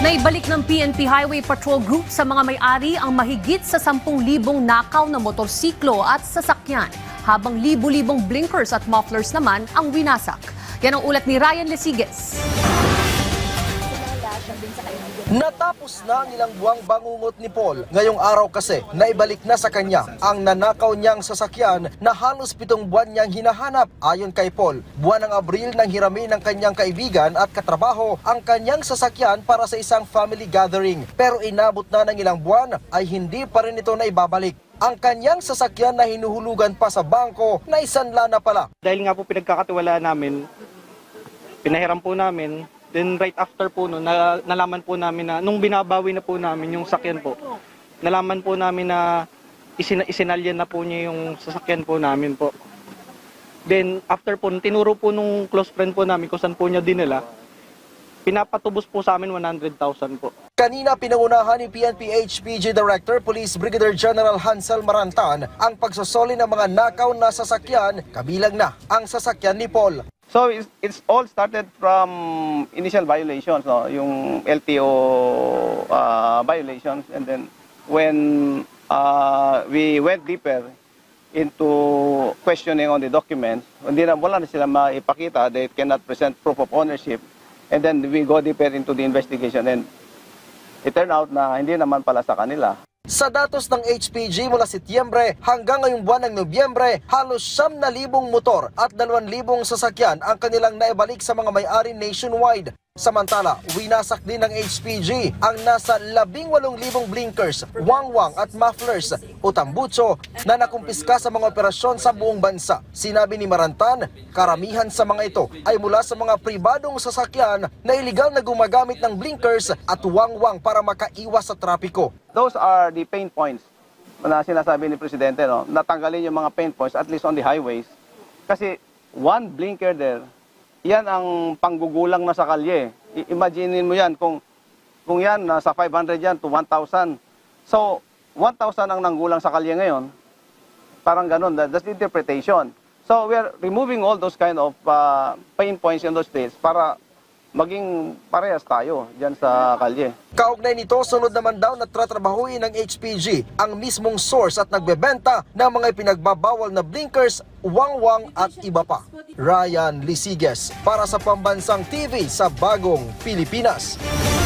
Naibalik ng PNP Highway Patrol Group sa mga may-ari ang mahigit sa 10,000 nakaw na motorsiklo at sasakyan, habang libu-libong blinkers at mufflers naman ang winasak. Yan ang ulat ni Ryan Lesiges. Natapos na ang ilang buwang bangungot ni Paul. Ngayong araw kasi, naibalik na sa kanya ang nanakaw niyang sasakyan na halos 7 buwan niyang hinahanap. Ayon kay Paul, buwan ng Abril nang hiramin ng kanyang kaibigan at katrabaho ang kanyang sasakyan para sa isang family gathering. Pero inabot na ng ilang buwan ay hindi pa rin ito naibabalik. Ang kanyang sasakyan na hinuhulugan pa sa bangko na isanla na pala. Dahil nga po pinagkakatiwalaan namin, pinahiram po namin. Then right after po no, nalaman po namin na nung binabawi na po namin yung sakyan po, nalaman po namin na isinalyan na po niya yung sasakyan po namin po. Then after po, tinuro po nung close friend po namin kung saan po niya dinala, pinapatubos po sa amin 100,000 po. Kanina pinangunahan ni PNP HPG Director Police Brigadier General Hansel Marantan ang pagsosoli ng mga nakaw na sasakyan, kabilang na ang sasakyan ni Paul. So it's all started from initial violations, no? Yung LTO violations, and then when we went deeper into questioning on the documents, wala na sila maipakita, they cannot present proof of ownership, and then we go deeper into the investigation, and it turned out na hindi naman pala sa kanila. Sa datos ng HPG mula Setyembre hanggang ngayong buwan ng Nobyembre, halos 9,000 motor at 2,000 sasakyan ang kanilang naibalik sa mga may-ari nationwide. Samantala, winasak din ng HPG ang nasa 18,000 blinkers, wangwang at mufflers o tambutso na nakumpiska sa mga operasyon sa buong bansa. Sinabi ni Marantan, karamihan sa mga ito ay mula sa mga pribadong sasakyan na iligal na gumagamit ng blinkers at wangwang para makaiwas sa trapiko. Those are the pain points na sinasabi ni Presidente, no? Natanggalin yung mga pain points at least on the highways. Kasi one blinker there, yan ang panggugulang na sa kalye. Imaginin mo yan, kung yan, nasa 500 yan to 1,000. So, 1,000 ang nanggulang sa kalye ngayon. Parang ganun, that's the interpretation. So, we are removing all those kind of pain points in those states para maging parehas tayo dyan sa kalye. Kaugnay nito, sunod naman daw na tatrabahuin ng HPG ang mismong source at nagbebenta ng mga ipinagbabawal na blinkers, wangwang at iba pa. Ryan Lesiges para sa Pambansang TV sa Bagong Pilipinas.